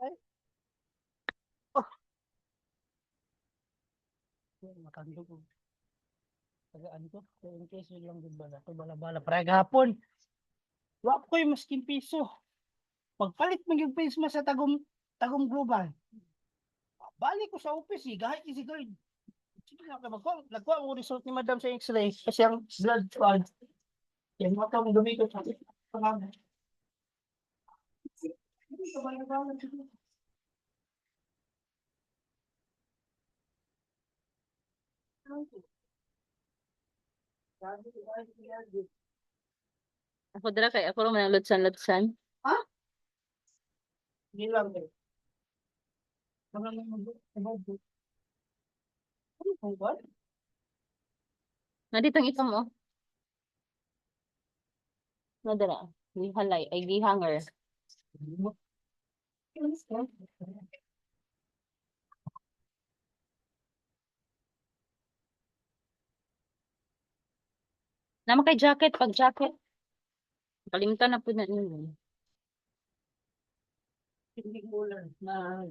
Ay, oh, makandog ko. Tagaan ko. So, in case yun lang din bala. Ito bala-bala. Parang hapon. Wap ko yung masking piso. Pagpalit mo yung face mo sa tagong global. Balik ko sa office eh. Kahit easy guard. Sige na ka magkuha. Nagkuha mo result ni madam sa x-ray. Kasi ang blood clot. Yan mo ka mong gamitin sa pangalan. Ako dira kay ako man lutsan-lutsan. Ha? Hindi lang eh. Mga mga ano kung what? Na ditong ito mo. Na dira. Gihalay ay gihanger. Nama kay jacket pag jacket. Kalimutan na pud na niyo. Hindi ko lang na.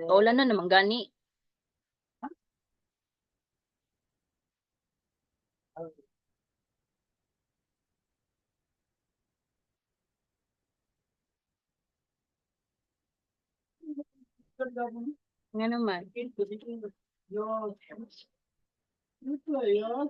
Kaulan na naman gani. Nga naman. Yo, ito yun.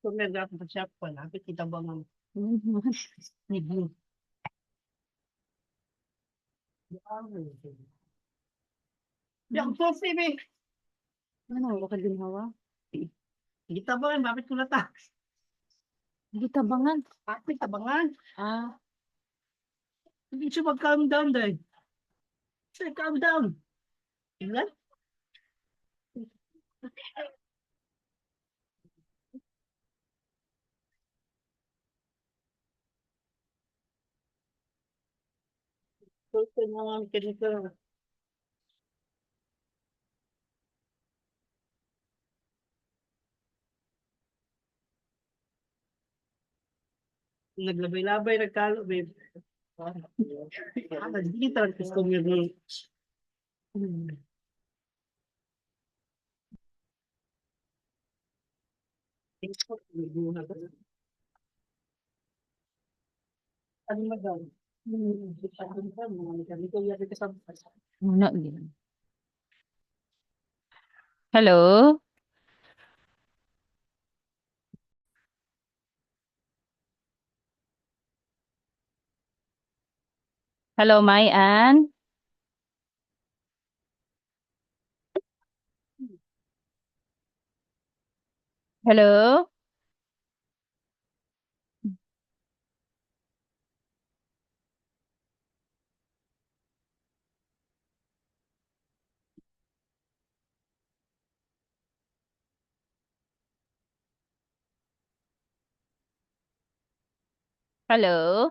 Kung nag-ako sa shop ko, lapit kita ba ng niblo? Yung coffee, be. Ano wala ka ginhawa? Kita ba, bakit ko nata? Gitabangan. Bakit tabangan? Ah, Hindi siya mag-calm down dahil. Say, calm down. Ilan? So, ito na nga, ganito. Naglabay-labay, nagkalo, babe. Hindi talaga gusto mo yung... Ano ba daw? muna din. Hello? Hello, Mai Ann? Hello? Hello?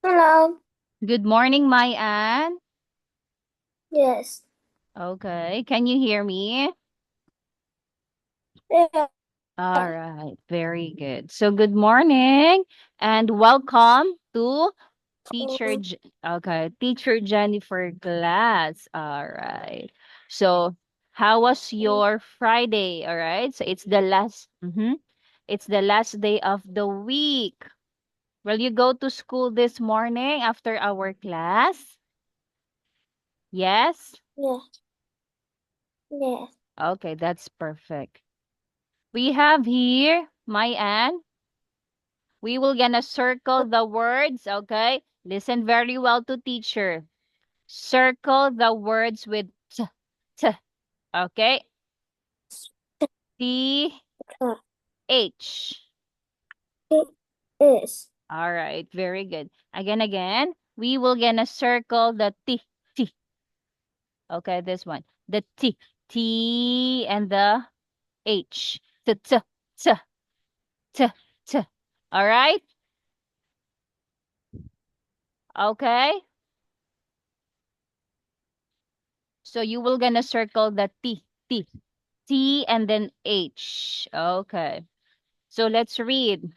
Hello. Good morning, my Ann. Yes. Okay, can you hear me? Yeah. All right, very good. So good morning and welcome to Um, Teacher Jennifer class. All right. So how was your Friday? All right. So it's the last day of the week. Will you go to school this morning after our class? Yes? yeah. Yes. Okay, that's perfect. We have here, my Ann. We will gonna circle the words, okay? Listen very well to teacher. Circle the words with t, okay? T, Uh, H. it is. All right, very good. Again, we will gonna circle the T. Okay, this one. The T, and the H. T, t, t. All right? Okay? So you will gonna circle the T, and then H. Okay. So let's read.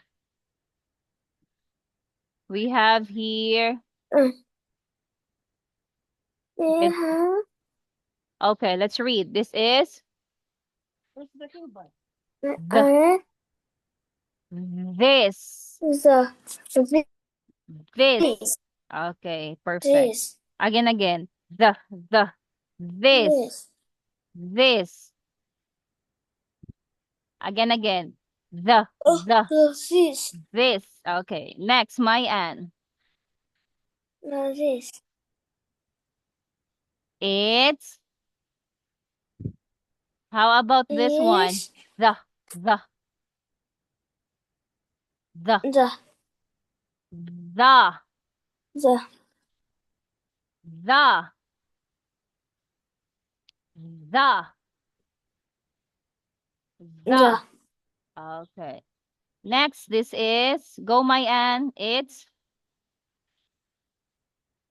We have here. Uh, It, yeah. okay, let's read. This is Where's the keyboard? the, this, The this. this Okay, perfect. this Again. The, this, this this. Again. The, this this. Okay, next, my Ann. this It's, how about this one? is The, the, the, the the, the the, the, the the. Okay. Next, this is, go my Ann. It's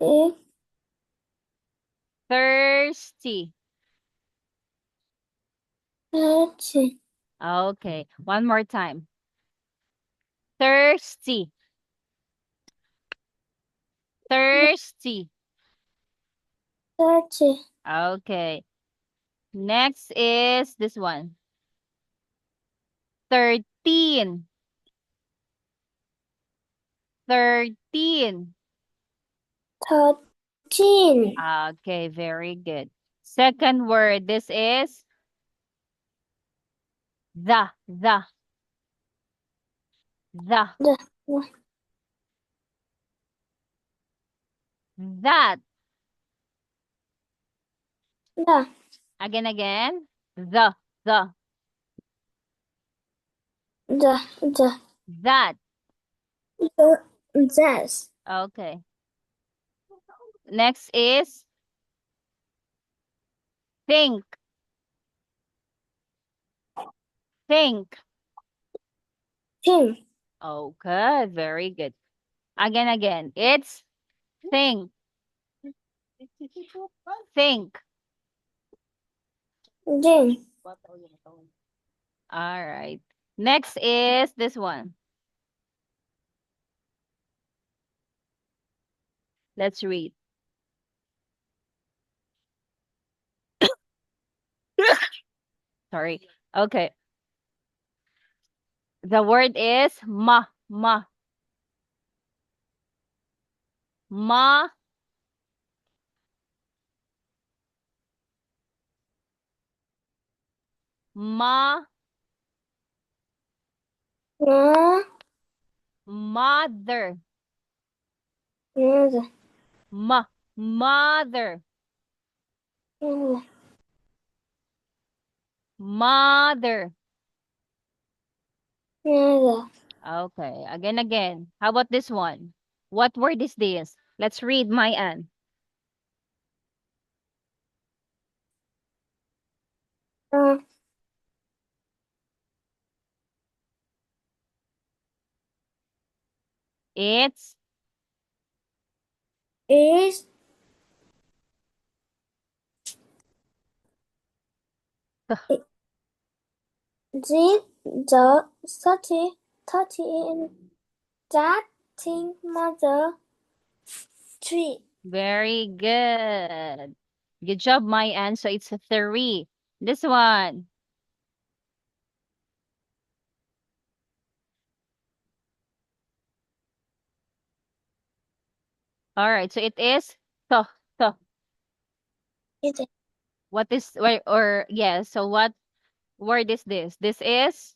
it thirsty. it Okay, one more time. Thirsty. Thirsty. it Okay. Next is this one. 13. 13. 13 Okay, very good. Second word, this is the, the, the, the that. the Again. The, the that. this Okay. Next is think. Think. thing Okay, very good. Again. It's think. Think. thing All right. Next is this one. Let's read. Sorry. Okay. The word is ma, ma, ma, ma mother, mother mother, mother mother. mother Okay. Again. How about this one? What word is this? Let's read, my Ann. uh, It's is the 30 in that thing mother tree. very good. Good job, Mayan. So it's a 3. This one. All right. So it is to, to. It What is, or yes. So what word is this? This is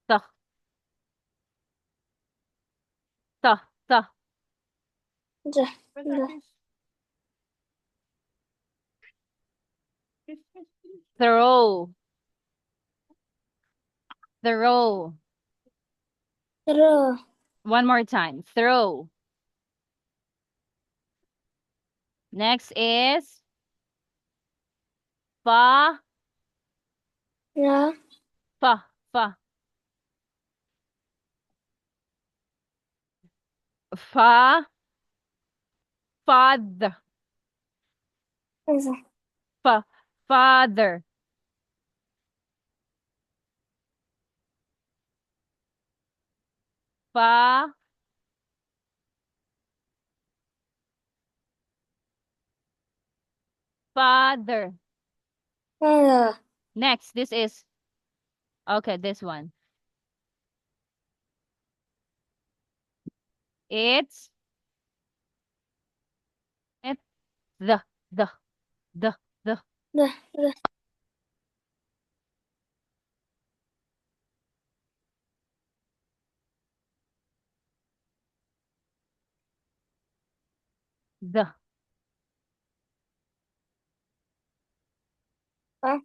to, to, to. the Pwede, the please. Please, please, please. Throw, throw. the One more time. Throw. Next is fa, the fa, fa, fa, father, the fa, father, fa, father. the Next, this is, okay, this one. It's, it, the, the, the, the, the the. uh,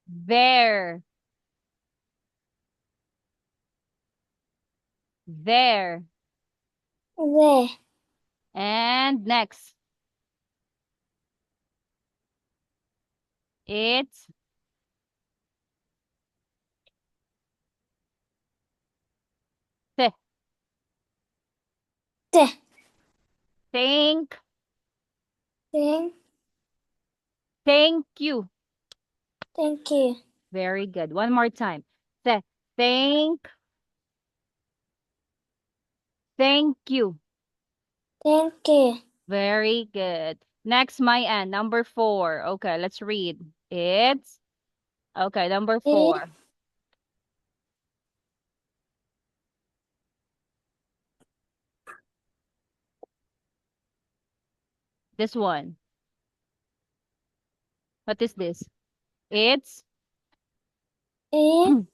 There, there. the And next, it's th. the Thank, thing. thank you. Thank you. Very good. One more time. Th. Thank you. Thank you. Very good. Next, Mayan, number 4. Okay, let's read. It's, okay, number It 4. This one. What is this? It's, it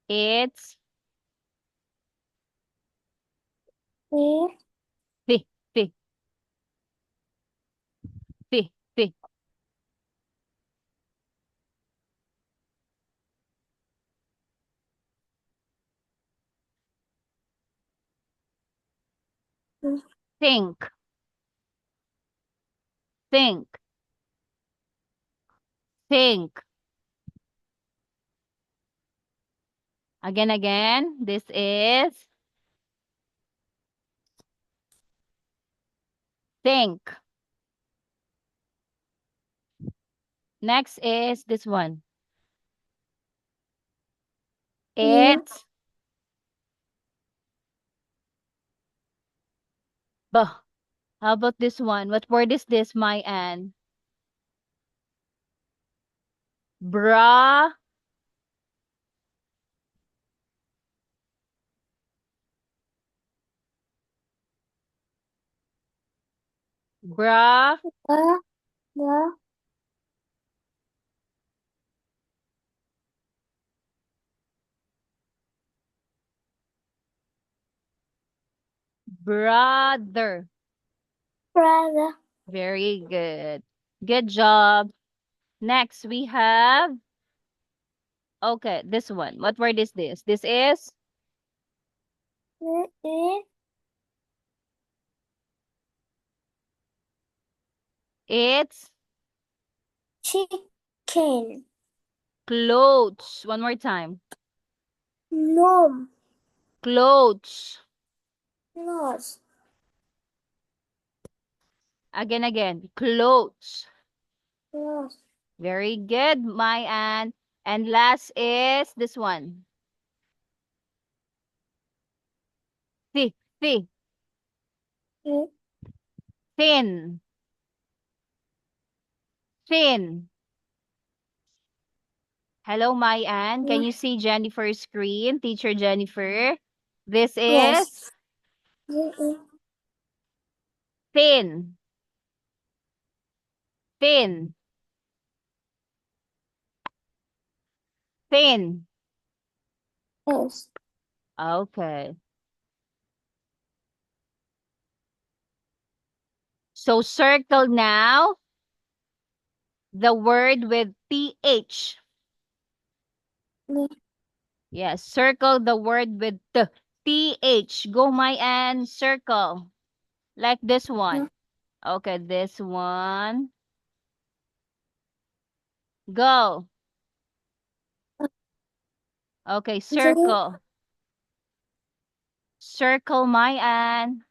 it's, it thi, thi, thi, thi. Think, think, think. Again, again. This is think. Next is this one. you It's, bah. How about this one? What word is this, Mayan? Bra, bra, the brother. brother. Very good. Good job. Next, we have, okay, this one. What word is this? This is It It's chicken. clothes. One more time. No. Clothes. Nose. Again. Clothes. Nose. Very good, my Ann. And last is this one. Thi, thi, It thin, thin. Hello, my Ann. Can you see Jennifer's screen? Teacher Jennifer. This Yes. is It thin, thin, thin. is. Okay. So circle now the word with TH. Yes, circle the word with TH. Go, my Ann. Circle. Like this one. Okay, this one. Go. Okay, circle. Circle, my Ann.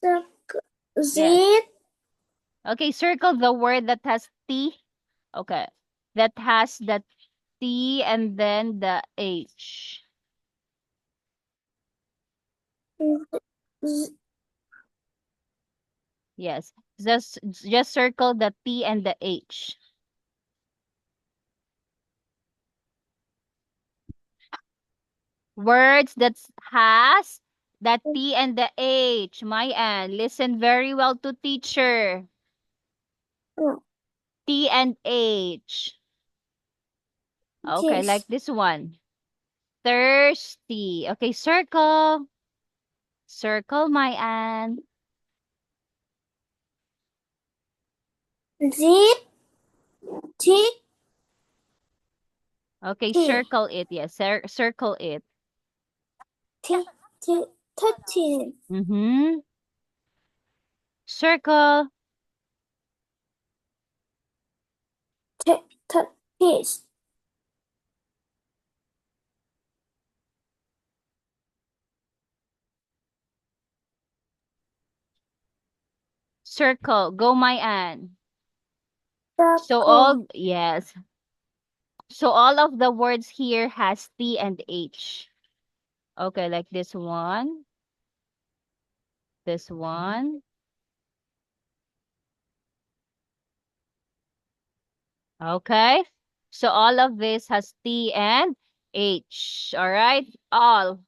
Yes. Zip. Okay, circle the word that has T. Okay. That has the T and then the H. Z- Yes. Just circle the T and the H. Words that has the T and the H. My Ann, listen very well to teacher. T and H. Okay, Yes. like this one. Thirsty. Okay, circle. Circle, my Ann. Zip. Tick. Okay, T. circle it. Yes, circle it. Tick. Tick. 13. Mm-hmm. Circle. Tick. Tick. Circle. Go, my Ann. So yes. So all of the words here has T and H. Okay, like this one. This one. Okay. So all of this has T and H. All right. All.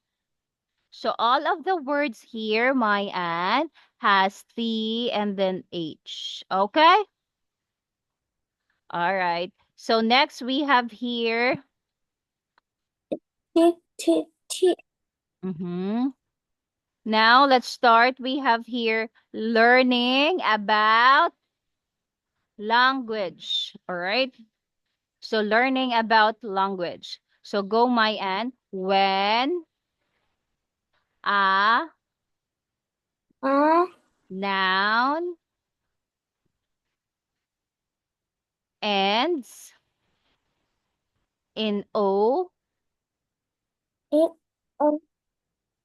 So all of the words here, my Ann, has T and then H. Okay. All right. So next we have here. Tick. Tick. Tick. Mm-hmm. Now let's start. We have here learning about language. All right. So learning about language. So go, my Ann. When a A. noun ends in O. It. O.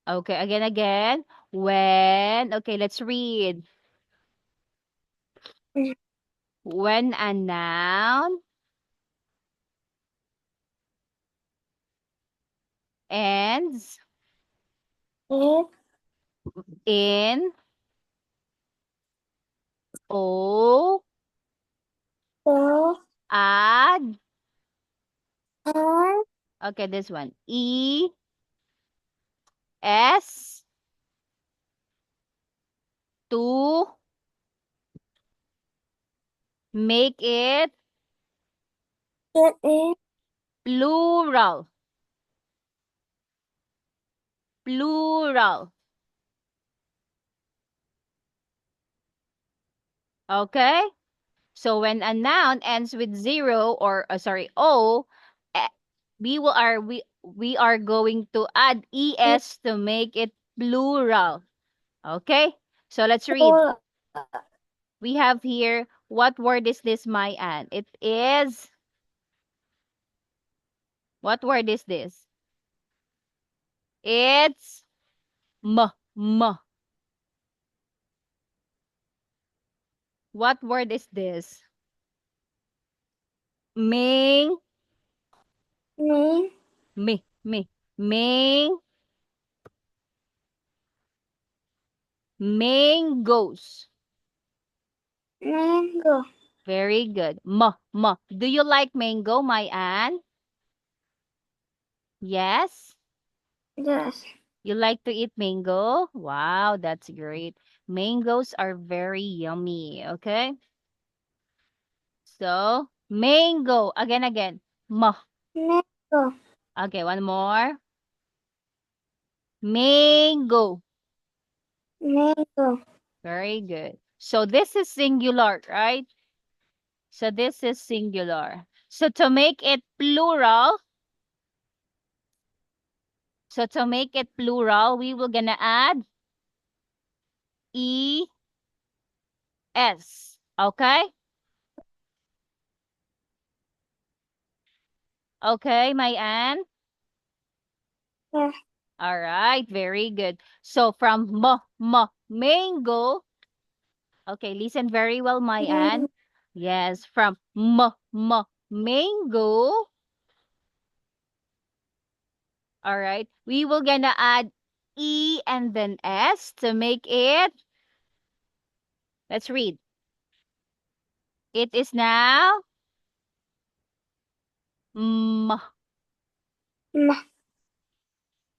Okay, again. When, okay, let's read. When a noun ends It. in O, O. add, R. okay, this one, E, S, to make it It. It. plural. Plural. Okay? So when a noun ends with zero or sorry, O, eh, we will are we we are going to add es to make it plural. Okay? So let's read. Or We have here, what word is this, my Ann? It is, what word is this? It's m. What word is this? Ming, me, me. Ming, mangoes. mango. Very good. M. Do you like mango, my Ann? Yes? Yes. You like to eat mango? Wow, that's great. Mangoes are very yummy, okay? So, mango. Again. M. Mango. Okay, one more. Mango. Mango. Very good. So, this is singular, right? So, this is singular. So, to make it plural, we will gonna add es. Okay? Okay, my Ann? Yes. All right, very good. So from mango. Okay, listen very well, my Ann. Yes, from mango. All right, we will gonna add e and then s to make it. Let's read. It is now m Ma.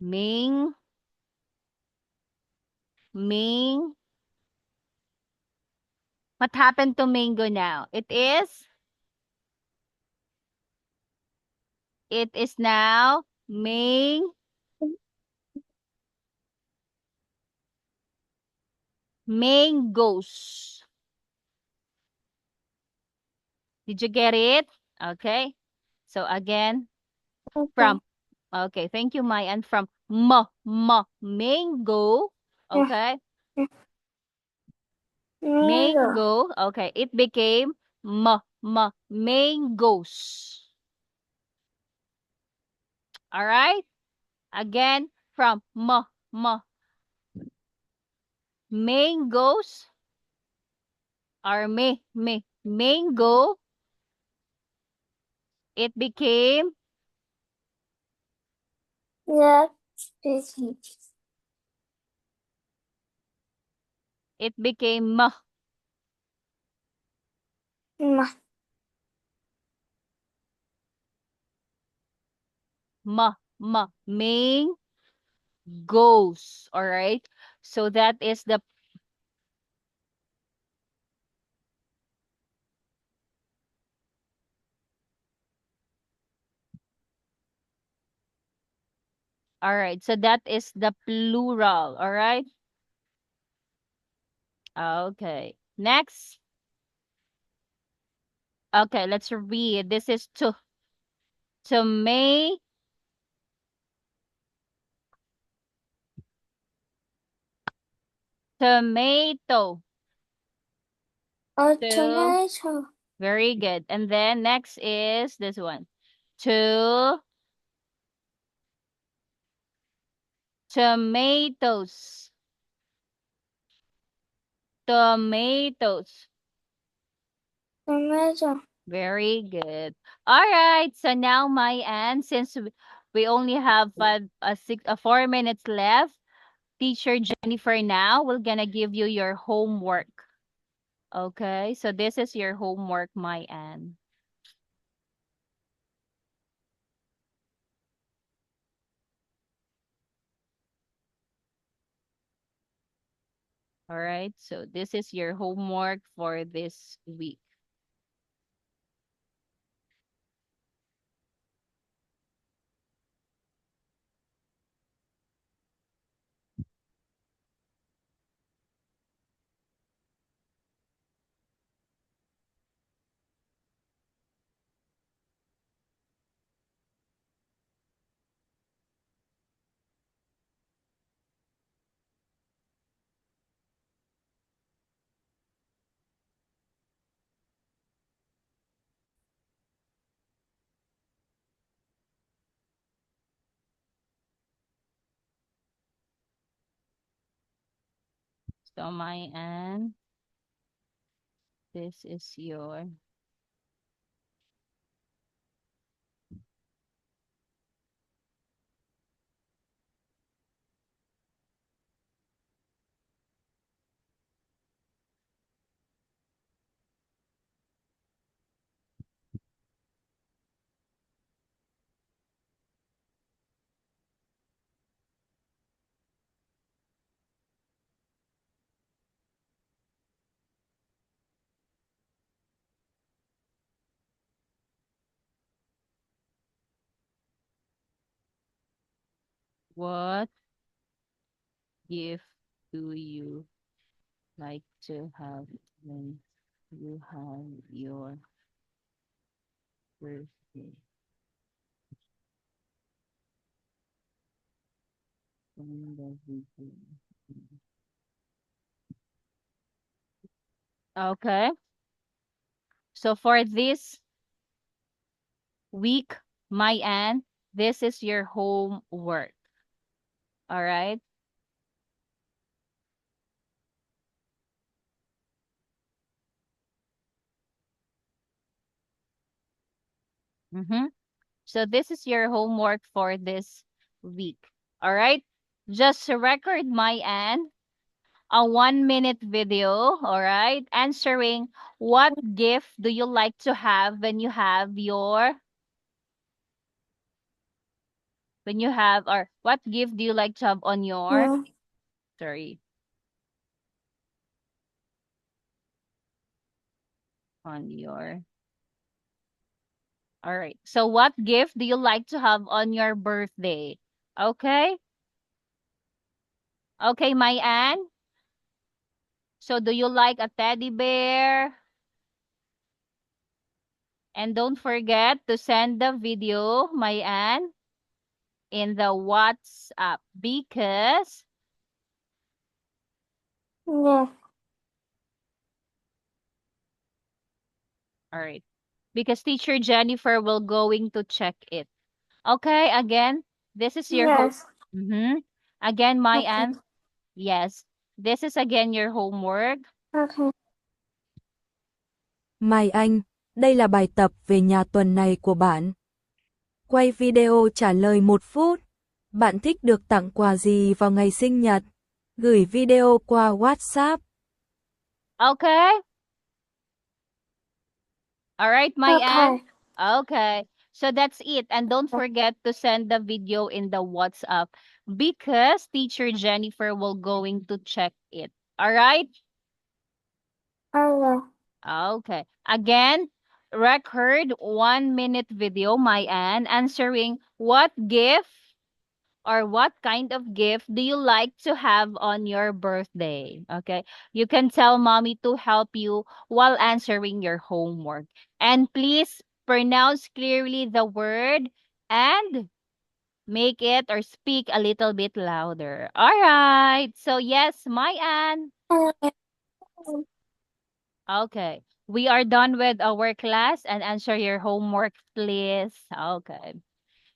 ming ming. What happened to mango now? It is now mangoes. Did you get it? Okay. So again, Okay. from, okay, thank you, Mayan. From mango. Yes. Okay. Mango. Mango. Okay. It became mangoes. All right. Again, from mangoes or mango. It became Yes. Busy. Ma. mangoes. All right. So that is the, all right. So that is the plural. All right. Okay. Next. Okay, let's read. This is tomato. Tomato. A To, tomato. very good. And then next is this one. To tomatoes. Tomatoes. Tomato. Very good. All right. So now, my end, since we only have 4 minutes left, Teacher Jennifer now, we're gonna give you your homework. Okay. So this is your homework, my end. All right. So this is your homework for this week. So, my Ann, this is your what gift do you like to have when you have your birthday? When does it do? Okay. So for this week, my Ann, this is your homework. All right. Mm-hmm. So this is your homework for this week. All right. Just record my Ann a 1 minute video. All right. Answering what gift do you like to have or what gift do you like to have on your Mm. sorry on your all right. So what gift do you like to have on your birthday? Okay. Okay, my Ann. So do you like a teddy bear? And don't forget to send the video, my Ann, in the WhatsApp because Yes. all right. Because teacher Jennifer will going to check it. Okay, again, this is your home. Yes. Mm-hmm. Again, my Okay. Ann. Yes. This is again your homework. Okay. Mai Anh, đây là bài tập về nhà tuần này của bạn. Quay video trả lời 1 phút. Bạn thích được tặng quà gì vào ngày sinh nhật? Gửi video qua WhatsApp. Okay. All right, my Ann. Okay. Okay. So that's it. And don't forget to send the video in the WhatsApp because teacher Jennifer will going to check it. All right? Okay. Okay. Again, record 1 minute video, my Ann, answering what gift or what kind of gift do you like to have on your birthday? Okay. You can tell mommy to help you while answering your homework. And please pronounce clearly the word and make it or speak a little bit louder. All right. So yes, my Ann. Okay. Okay. We are done with our class and answer your homework, please. Okay.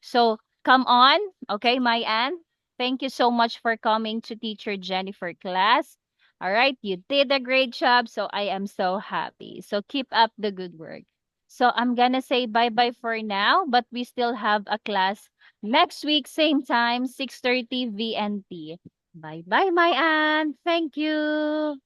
So come on. Okay, my Ann. Thank you so much for coming to teacher Jennifer class. All right. You did a great job. So I am so happy. So keep up the good work. So I'm going to say bye-bye for now, but we still have a class next week, same time, 6:30 VNT. Bye-bye, my Ann. Thank you.